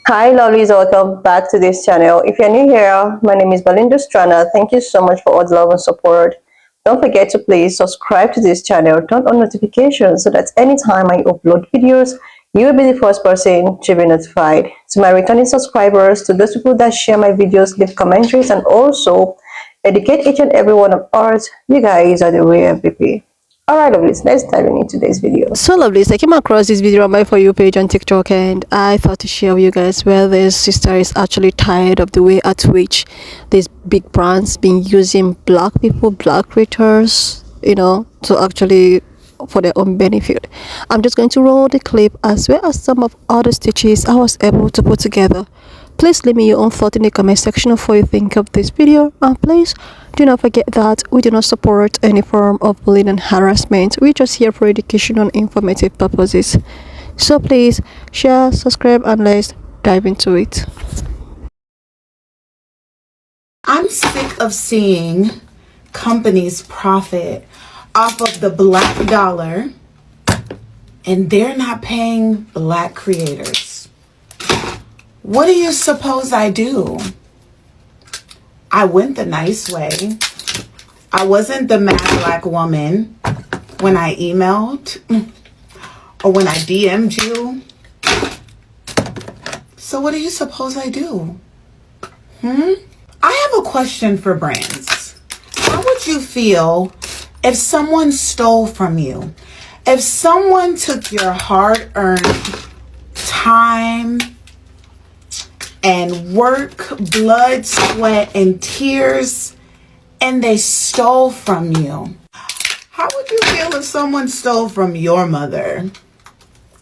Hi lovelies, welcome back to this channel. If you're new here, my name is Belinda Strana. Thank you so much for all the love and support. Don't forget to please subscribe to this channel, turn on notifications so that anytime I upload videos, you will be the first person to be notified. To my returning subscribers, to those people that share my videos, leave commentaries, and also educate each and every one of us, you guys are the real Pe.Pe. Alright lovelies, let's dive into today's video. So lovely. I came across this video on my For You page on TikTok, and I thought to share with you guys where this sister is actually tired of the way at which these big brands been using black people, black creators, to actually for their own benefit. I'm just going to roll the clip as well as some of other stitches I was able to put together. Please leave me your own thought in the comment section of what you think of this video, and please do not forget that we do not support any form of bullying and harassment. We're just here for education and informative purposes. So please share, subscribe, and let's dive into it. I'm sick of seeing companies profit off of the black dollar and they're not paying black creators. What do you suppose I do? I went the nice way. I wasn't the mad black woman when I emailed or when I DM'd you. So what do you suppose I do? I have a question for brands. How would you feel if someone stole from you? If someone took your hard-earned time and work, blood, sweat, and tears, and they stole from you? How would you feel if someone stole from your mother?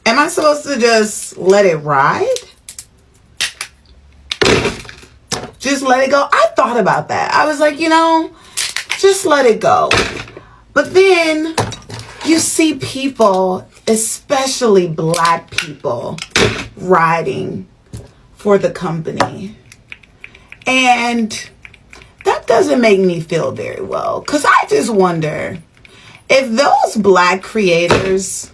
Am I supposed to just let it ride? Just let it go? I thought about that. I was like, just let it go. But then you see people, especially black people, riding for the company. And that doesn't make me feel very well. Because I just wonder if those black creators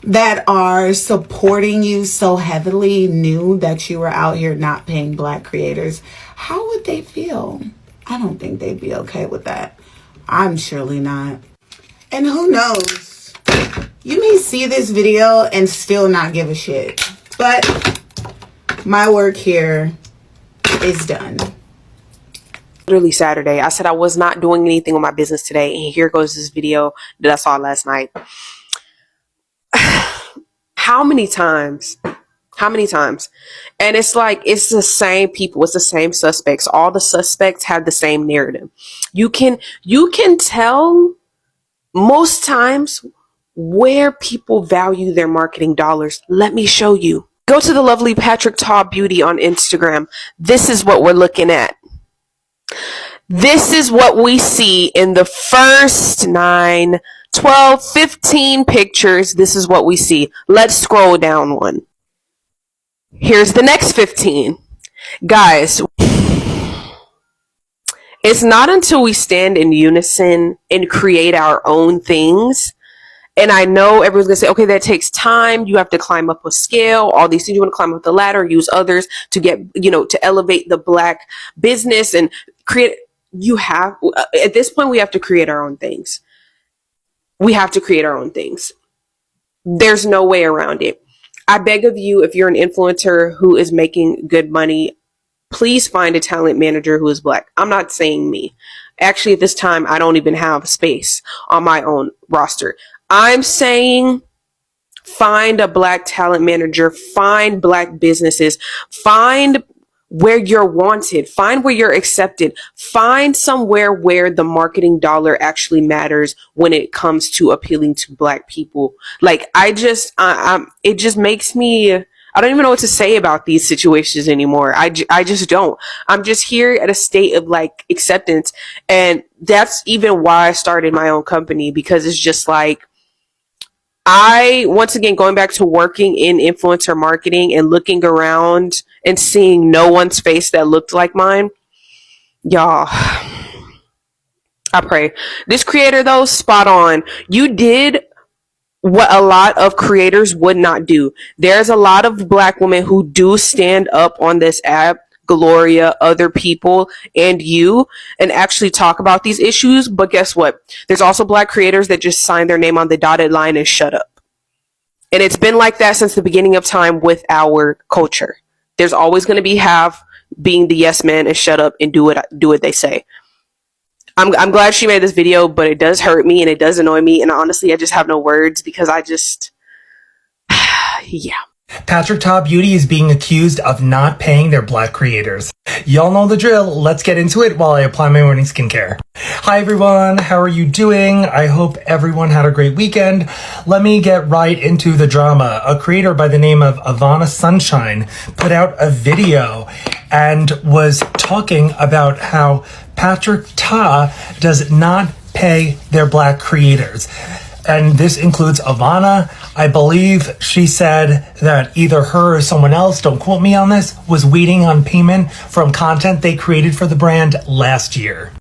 that are supporting you so heavily knew that you were out here not paying black creators, how would they feel? I don't think they'd be okay with that. I'm surely not. And who knows? You may see this video and still not give a shit. But my work here is done. Literally Saturday, I said I was not doing anything with my business today, and here goes this video that I saw last night. How many times? And it's like, it's the same people, it's the same suspects. All the suspects have the same narrative. You can tell most times where people value their marketing dollars. Let me show you. Go to the lovely Patrick Taw Beauty on Instagram. This is what we're looking at. This is what we see in the first 9, 12, 15 pictures. This is what we see. Let's scroll down one. Here's the next 15. Guys, it's not until we stand in unison and create our own things. And I know everyone's going to say, okay, that takes time. You have to climb up a scale, all these things. You want to climb up the ladder, use others to get, to elevate the black business and create. At this point, we have to create our own things. We have to create our own things. There's no way around it. I beg of you, if you're an influencer who is making good money, please find a talent manager who is black. I'm not saying me. Actually, at this time, I don't even have space on my own roster. I'm saying find a black talent manager, find black businesses, find where you're wanted, find where you're accepted, find somewhere where the marketing dollar actually matters when it comes to appealing to black people. Like, it just makes me, I don't even know what to say about these situations anymore. I just don't. I'm just here at a state of like acceptance. And that's even why I started my own company, because it's just like, once again, going back to working in influencer marketing and looking around and seeing no one's face that looked like mine, y'all, I pray. This creator though, spot on. You did what a lot of creators would not do. There's a lot of Black women who do stand up on this app, Gloria, other people, and you, and actually talk about these issues. But guess what? There's also Black creators that just sign their name on the dotted line and shut up. And it's been like that since the beginning of time with our culture. There's always going to be being the yes man and shut up and do what they say. I'm glad she made this video, but it does hurt me and it does annoy me. And honestly, I just have no words because yeah. Patrick Ta Beauty is being accused of not paying their Black creators. Y'all know the drill. Let's get into it while I apply my morning skincare. Hi everyone, how are you doing? I hope everyone had a great weekend. Let me get right into the drama. A creator by the name of Ivana Sunshine put out a video and was talking about how Patrick Ta does not pay their Black creators. And this includes Ivana. I believe she said that either her or someone else, don't quote me on this, was waiting on payment from content they created for the brand last year.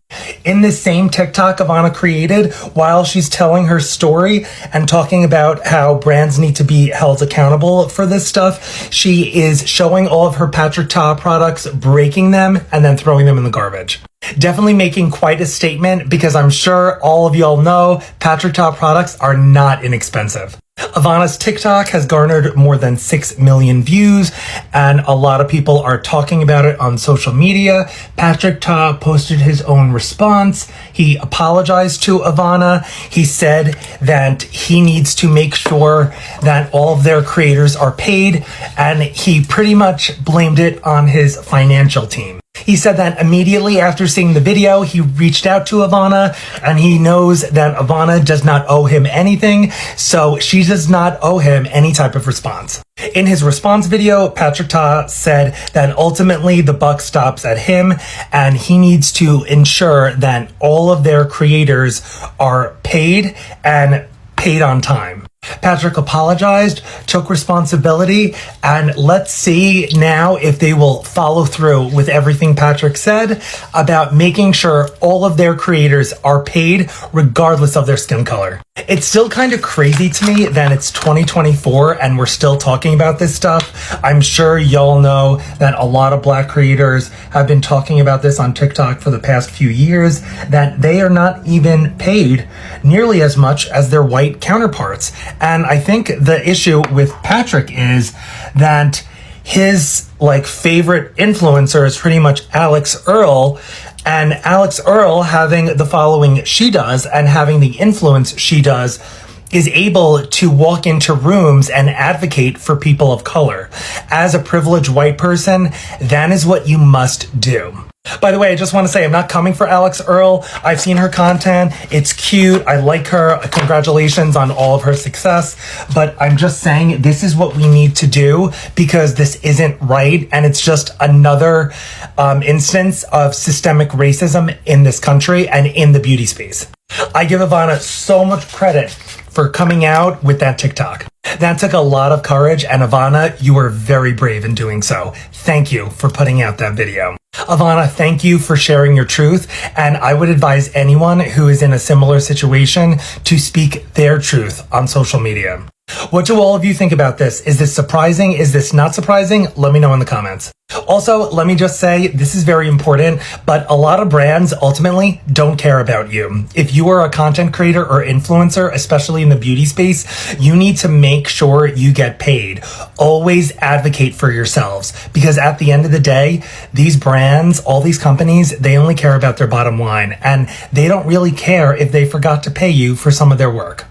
In this same TikTok Ivana created, while she's telling her story and talking about how brands need to be held accountable for this stuff, she is showing all of her Patrick Ta products, breaking them, and then throwing them in the garbage. Definitely making quite a statement because I'm sure all of y'all know Patrick Ta products are not inexpensive. Ivana's TikTok has garnered more than 6 million views, and a lot of people are talking about it on social media. Patrick Ta posted his own response. He apologized to Ivana. He said that he needs to make sure that all of their creators are paid, and he pretty much blamed it on his financial team. He said that immediately after seeing the video, he reached out to Ivana, and he knows that Ivana does not owe him anything, so she does not owe him any type of response. In his response video, Patrick Ta said that ultimately the buck stops at him, and he needs to ensure that all of their creators are paid and paid on time. Patrick apologized, took responsibility, and let's see now if they will follow through with everything Patrick said about making sure all of their creators are paid regardless of their skin color. It's still kind of crazy to me that it's 2024 and we're still talking about this stuff. I'm sure y'all know that a lot of Black creators have been talking about this on TikTok for the past few years, that they are not even paid nearly as much as their white counterparts. And I think the issue with Patrick is that his favorite influencer is pretty much Alex Earl, and Alex Earl, having the following she does and having the influence she does, is able to walk into rooms and advocate for people of color. As a privileged white person, that is what you must do. By the way, I just want to say I'm not coming for Alex Earl. I've seen her content. It's cute. I like her. Congratulations on all of her success. But I'm just saying this is what we need to do because this isn't right. And it's just another instance of systemic racism in this country and in the beauty space. I give Ivana so much credit for coming out with that TikTok. That took a lot of courage, and Ivana, you were very brave in doing so. Thank you for putting out that video. Ivana, thank you for sharing your truth, and I would advise anyone who is in a similar situation to speak their truth on social media. What do all of you think about this? Is this surprising? Is this not surprising? Let me know in the comments. Also, let me just say, this is very important, but a lot of brands ultimately don't care about you. If you are a content creator or influencer, especially in the beauty space, you need to make sure you get paid. Always advocate for yourselves, because at the end of the day, these brands, all these companies, they only care about their bottom line, and they don't really care if they forgot to pay you for some of their work.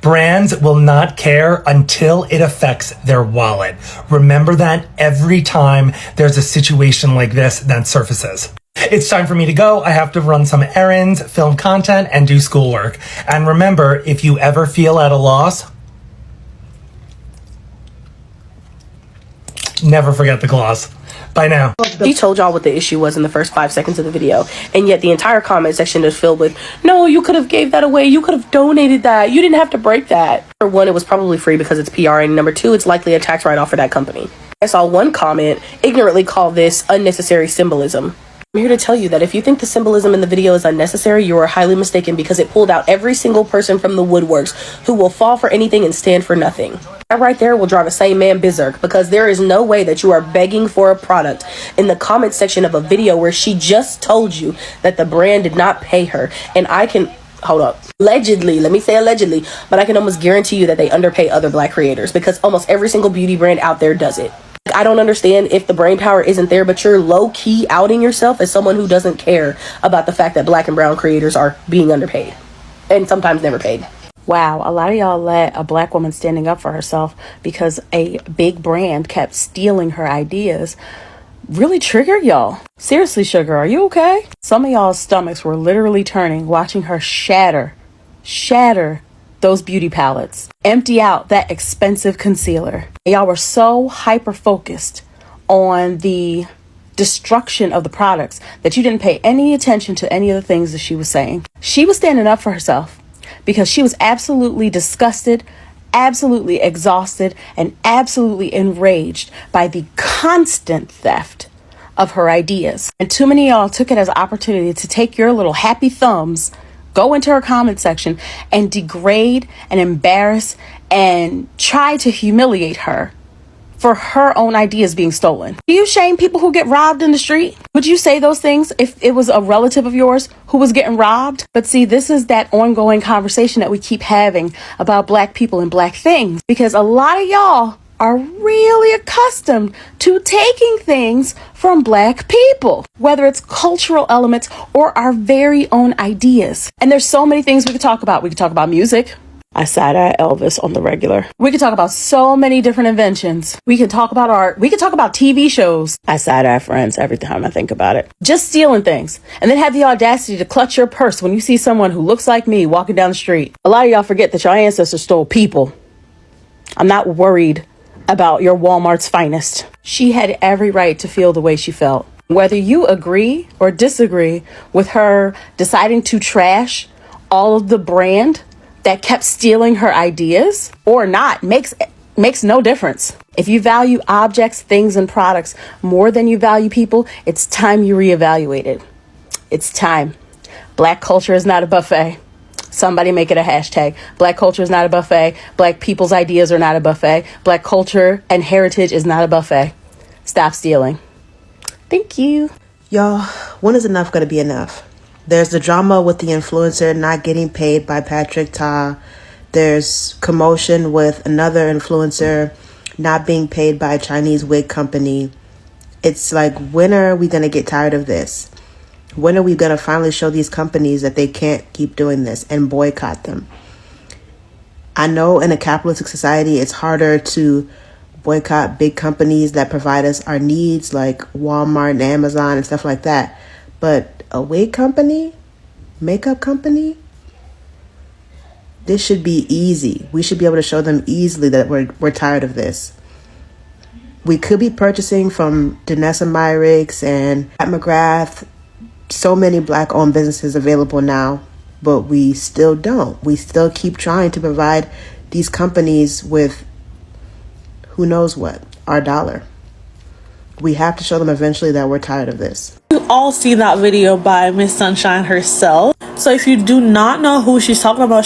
Brands will not care until it affects their wallet. Remember that every time there's a situation like this that surfaces. It's time for me to go. I have to run some errands, film content, and do schoolwork. And remember, if you ever feel at a loss, never forget the gloss. Bye now. He told y'all what the issue was in the first 5 seconds of the video, and yet the entire comment section is filled with, no, you could have gave that away, you could have donated that, you didn't have to break that. For one, it was probably free because it's PR, and number two, it's likely a tax write-off for that company. I saw one comment ignorantly call this unnecessary symbolism. I'm here to tell you that if you think the symbolism in the video is unnecessary, you are highly mistaken, because it pulled out every single person from the woodworks who will fall for anything and stand for nothing. That right there will drive a sane man berserk, because there is no way that you are begging for a product in the comment section of a video where she just told you that the brand did not pay her. And I can, hold up, allegedly, let me say allegedly, but I can almost guarantee you that they underpay other Black creators, because almost every single beauty brand out there does it. I don't understand if the brain power isn't there, but you're low-key outing yourself as someone who doesn't care about the fact that Black and brown creators are being underpaid and sometimes never paid. Wow, a lot of y'all let a Black woman standing up for herself because a big brand kept stealing her ideas really trigger y'all. Seriously, sugar, are you okay? Some of y'all's stomachs were literally turning watching her shatter those beauty palettes, empty out that expensive concealer. Y'all were so hyper focused on the destruction of the products that you didn't pay any attention to any of the things that she was saying. She was standing up for herself because she was absolutely disgusted, absolutely exhausted, and absolutely enraged by the constant theft of her ideas. And too many of y'all took it as an opportunity to take your little happy thumbs, go into her comment section, and degrade and embarrass and try to humiliate her for her own ideas being stolen. Do you shame people who get robbed in the street? Would you say those things if it was a relative of yours who was getting robbed? But see, this is that ongoing conversation that we keep having about Black people and Black things, because a lot of y'all are really accustomed to taking things from Black people, whether it's cultural elements or our very own ideas. And there's so many things we could talk about. We could talk about music. I side-eye Elvis on the regular. We could talk about so many different inventions. We could talk about art. We could talk about TV shows. I side-eye Friends every time I think about it. Just stealing things. And then have the audacity to clutch your purse when you see someone who looks like me walking down the street. A lot of y'all forget that your ancestors stole people. I'm not worried about your Walmart's finest. She had every right to feel the way she felt. Whether you agree or disagree with her deciding to trash all of the brand that kept stealing her ideas or not makes no difference. If you value objects, things, and products more than you value people, it's time you reevaluate it. It's time. Black culture is not a buffet. Somebody make it a hashtag. Black culture is not a buffet. Black people's ideas are not a buffet. Black culture and heritage is not a buffet. Stop stealing. Thank you. Y'all, when is enough going to be enough? There's the drama with the influencer not getting paid by Patrick Ta. There's commotion with another influencer not being paid by a Chinese wig company. It's like, when are we going to get tired of this? When are we going to finally show these companies that they can't keep doing this and boycott them? I know in a capitalistic society, it's harder to boycott big companies that provide us our needs, like Walmart and Amazon and stuff like that. But a wig company, makeup company, this should be easy. We should be able to show them easily that we're tired of this. We could be purchasing from Danessa Myricks and at McGrath, so many Black-owned businesses available now, but we still don't. We still keep trying to provide these companies with who knows what, our dollar. We have to show them eventually that we're tired of this. You all seen that video by Miss Sunshine herself. So if you do not know who she's talking about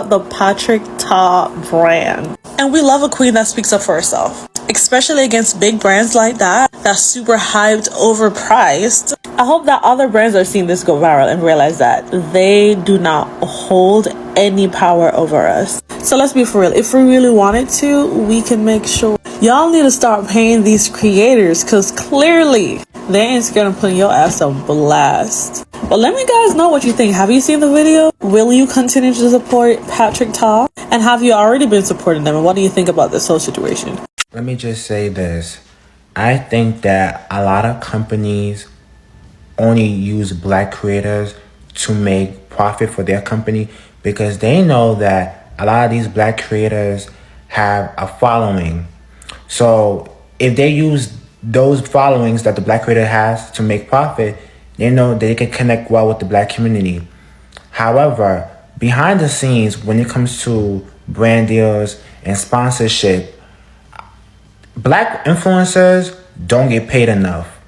the Patrick Ta brand. And we love a queen that speaks up for herself, especially against big brands like that, that's super hyped, overpriced. I hope that other brands are seeing this go viral and realize that they do not hold any power over us. So let's be for real. If we really wanted to, we can make sure. Y'all need to start paying these creators, because clearly they ain't scared of putting your ass on blast. But let me guys know what you think. Have you seen the video? Will you continue to support Patrick Ta? And have you already been supporting them? And what do you think about this whole situation? Let me just say this. I think that a lot of companies only use Black creators to make profit for their company, because they know that a lot of these Black creators have a following. So if they use those followings that the Black creator has to make profit, they know they can connect well with the Black community. However, behind the scenes, when it comes to brand deals and sponsorship, Black influencers don't get paid enough.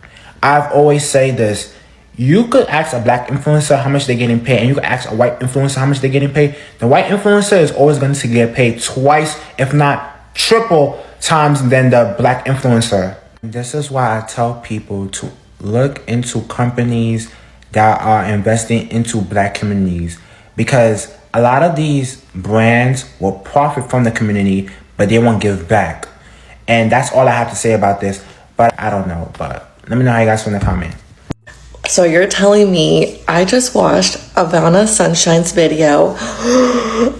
I've always say this. You could ask a black influencer how much they're getting paid, and you could ask a white influencer how much they're getting paid. The white influencer is always going to get paid twice, if not triple times than the black influencer. This is why I tell people to look into companies that are investing into black communities, because a lot of these brands will profit from the community, but they won't give back. And that's all I have to say about this. But I don't know. But let me know how you guys feel in the comment. So you're telling me I just watched Ivana Sunshine's video.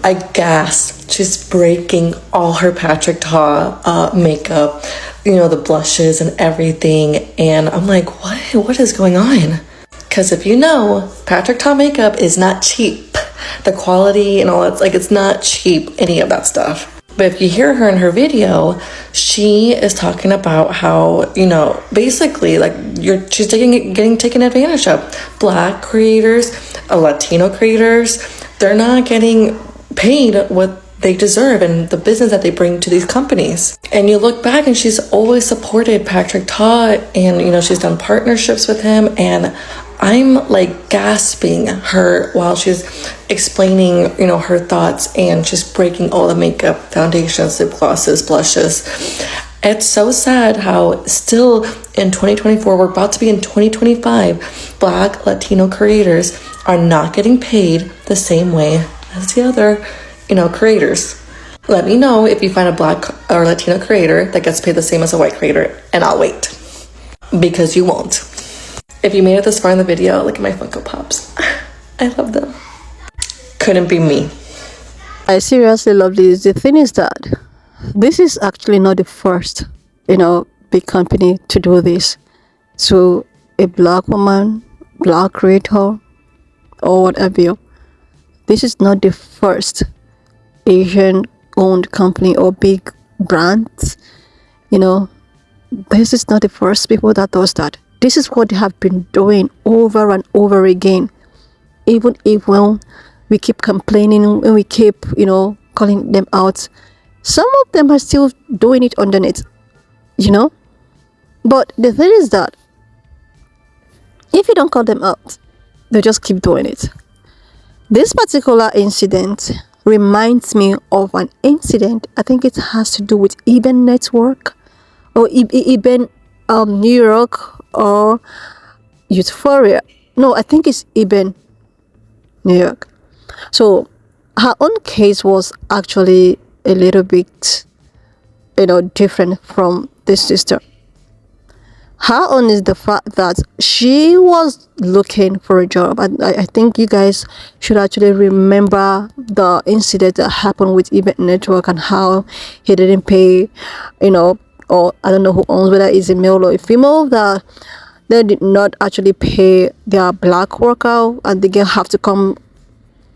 I gasped. She's breaking all her Patrick Ta makeup, you know, the blushes and everything. And I'm like, what is going on? Because if you know, Patrick Ta makeup is not cheap. The quality and all that's like, it's not cheap, any of that stuff. But if you hear her in her video, she is talking about how, you know, basically like she's getting taken advantage of. Black creators, Latino creators, they're not getting paid what they deserve and the business that they bring to these companies. And you look back and she's always supported Patrick Ta, and, you know, she's done partnerships with him, and I'm like gasping her while she's explaining, you know, her thoughts, and she's breaking all the makeup, foundations, lip glosses, blushes. It's so sad how still in 2024, we're about to be in 2025, Black Latino creators are not getting paid the same way as the other, you know, creators. Let me know if you find a Black or Latino creator that gets paid the same as a white creator, and I'll wait, because you won't. If you made it this far in the video, look at my Funko Pops. I love them. Couldn't be me. I seriously love this. The thing is that this is actually not the first, you know, big company to do this to a black woman, black creator, or whatever. This is not the first Asian-owned company or big brands. You know, this is not the first people that does that. This is what they have been doing over and over again. Even if when we keep complaining and we keep, you know, calling them out, some of them are still doing it underneath, you know. But the thing is that if you don't call them out, they just keep doing it. This particular incident reminds me of an incident. I think it has to do with Eben Network or Eben New York or Euphoria. No, I think it's Eben New York. So her own case was actually a little bit, you know, different from this sister. Her own is the fact that she was looking for a job, and I think you guys should actually remember the incident that happened with Eben Network and how he didn't pay, you know, or I don't know who owns, whether it's a male or a female, that they did not actually pay their black worker, and they have to come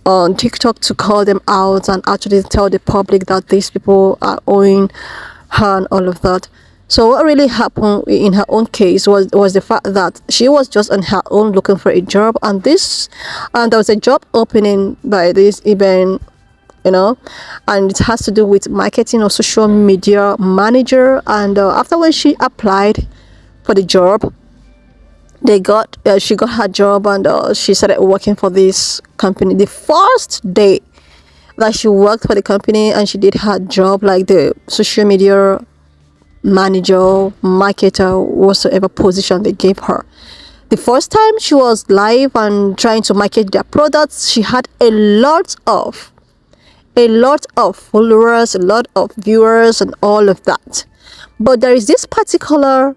on TikTok to call them out and actually tell the public that these people are owing her and all of that. So what really happened in her own case was the fact that she was just on her own looking for a job, and there was a job opening by this event, you know, and it has to do with marketing or social media manager. And after when she applied for the job, she got her job, and she started working for this company. The first day that she worked for the company and she did her job, like the social media manager, marketer, whatsoever position they gave her, the first time she was live and trying to market their products, she had a lot of followers, a lot of viewers and all of that. But there is this particular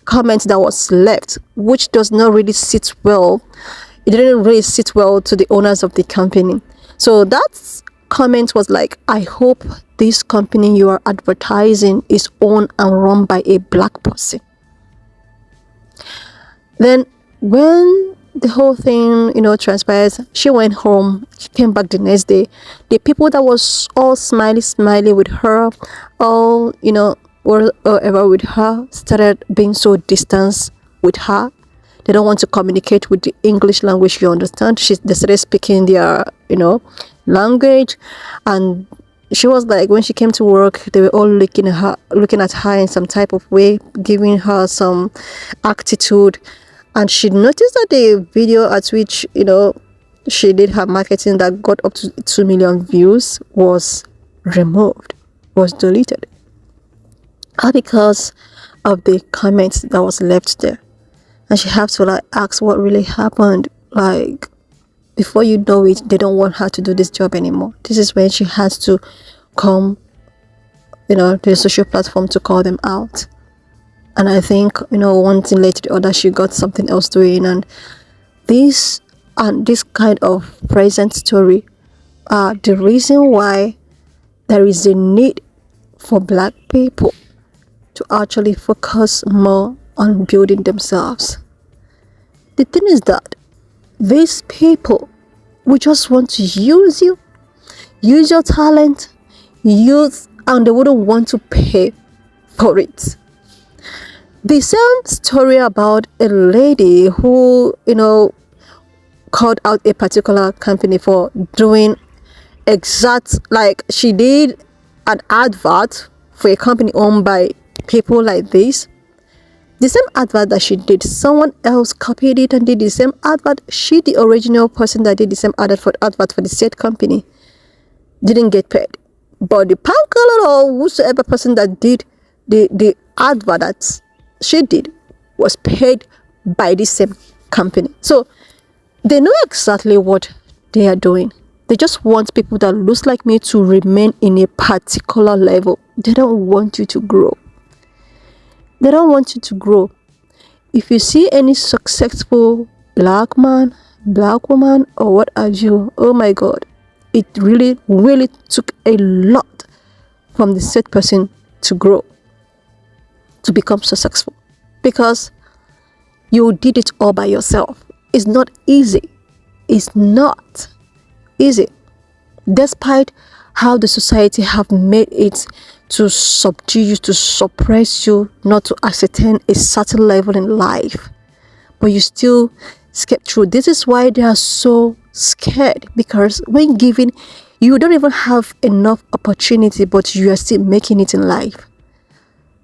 comment that was left which does not really sit well. It didn't really sit well to the owners of the company. So that comment was like, I hope this company you are advertising is owned and run by a black person. Then when the whole thing, you know, transpires, she went home. She came back the next day. The people that was all smiley with her, all, you know, whatever with her, started being so distant with her. They don't want to communicate with the English language, you understand. They started speaking their, you know, language. And she was like, when she came to work, they were all looking at her in some type of way, giving her some attitude. And she noticed that the video at which, she did her marketing that got up to 2 million views was removed, was deleted. All because of the comments that was left there. And she had to ask what really happened. Before you know it, they don't want her to do this job anymore. This is when she has to come, to the social platform to call them out. And I think, one thing led to the other, she got something else doing. And this kind of present story are the reason why there is a need for Black people to actually focus more on building themselves. The thing is that these people will just want to use you, use your talent, and they wouldn't want to pay for it. The same story about a lady who, called out a particular company for doing she did an advert for a company owned by people like this. The same advert that she did, someone else copied it and did the same advert. She, the original person that did the same advert for the said company, didn't get paid. But the pancolor or whosoever person that did the advert that she did was paid by the same company. So they know exactly what they are doing. They just want people that looks like me to remain in a particular level. They don't want you to grow. They don't want you to grow. If you see any successful Black man, Black woman, or what have you, oh my God, it really, really took a lot from the said person to grow, to become successful, because you did it all by yourself. It's not easy. It's not easy. Despite how the society have made it to subdue you, to suppress you, not to ascertain a certain level in life, but you still skip through. This is why they are so scared, because when given, you don't even have enough opportunity, but you are still making it in life.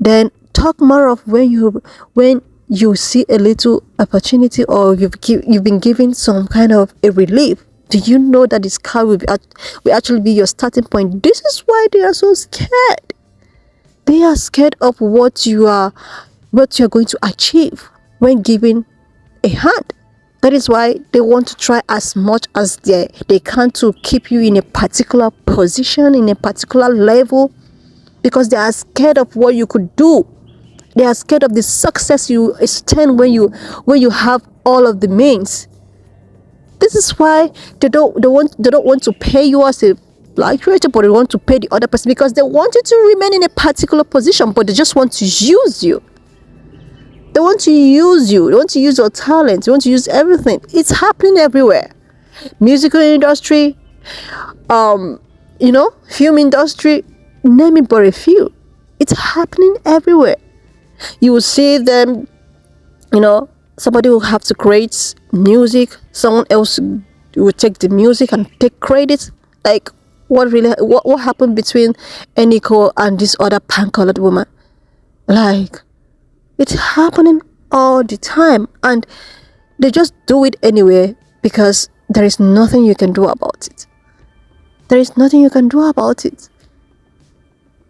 Then talk more of when you see a little opportunity, or you've been given some kind of a relief. Do you know that this car will actually be your starting point? This is why they are so scared. They are scared of what you are going to achieve when given a hand. That is why they want to try as much as they can to keep you in a particular position, in a particular level, because they are scared of what you could do. They are scared of the success you attain when you have all of the means. This is why they don't want to pay you as a Black creator, but they want to pay the other person, because they want you to remain in a particular position, but they just want to use you. They want to use you. They want to use your talent. They want to use everything. It's happening everywhere. Musical industry, film industry, name it but a few. It's happening everywhere. You will see them, somebody will have to create music, someone else will take the music and take credit. What happened between Eniko and this other pan-colored woman? It's happening all the time, and they just do it anyway, because there is nothing you can do about it. There is nothing you can do about it.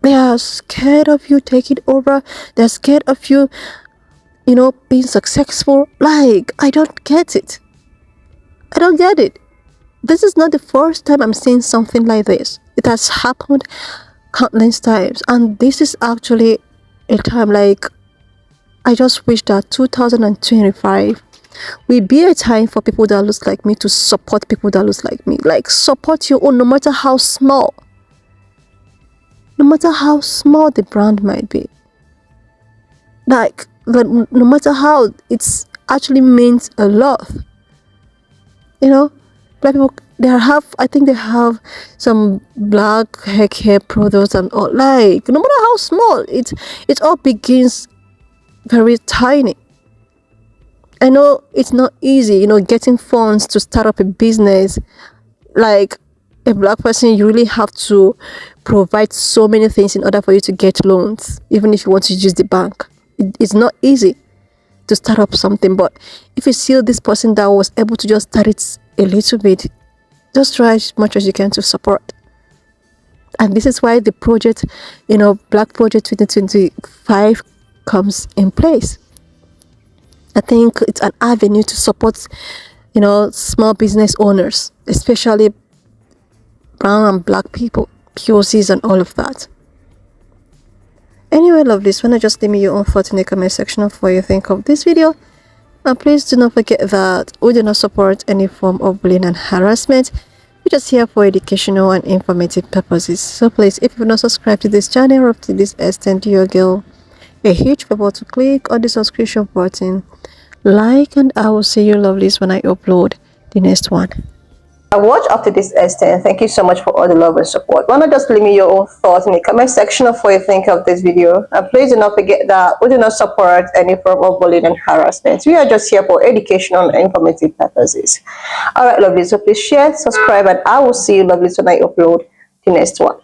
They are scared of you taking over. They're scared of you, being successful. I don't get it. I don't get it. This is not the first time I'm seeing something like this. It has happened countless times. And this is actually a time I just wish that 2025 will be a time for people that looks like me to support people that looks like me. Support your own, no matter how small. No matter how small the brand might be. No matter how it's actually means a lot. Black people, I think they have some black hair products and all. No matter how small, it all begins very tiny. I know it's not easy, getting funds to start up a business. A Black person, you really have to provide so many things in order for you to get loans, even if you want to use the bank. It's not easy to start up something. But if you see this person that was able to just start it a little bit, just try as much as you can to support. And this is why the project, Black Project 2025 comes in place. I think it's an avenue to support, small business owners, especially brown and black people, POCs and all of that. Anyway, lovelies, wanna just leave me your own thoughts in the comment section of what you think of this video. And please do not forget that we do not support any form of bullying and harassment. We're just here for educational and informative purposes. So please, if you've not subscribed to this channel or to this extent, do your girl a huge favor to click on the subscription button, like, and I will see you lovelies when I upload the next one. I watched up to this extent. Thank you so much for all the love and support. Why not just leave me your own thoughts in the comment section of what you think of this video. And please do not forget that we do not support any form of bullying and harassment. We are just here for educational and informative purposes. Alright, lovely. So please share, subscribe, and I will see you lovely when I upload the next one.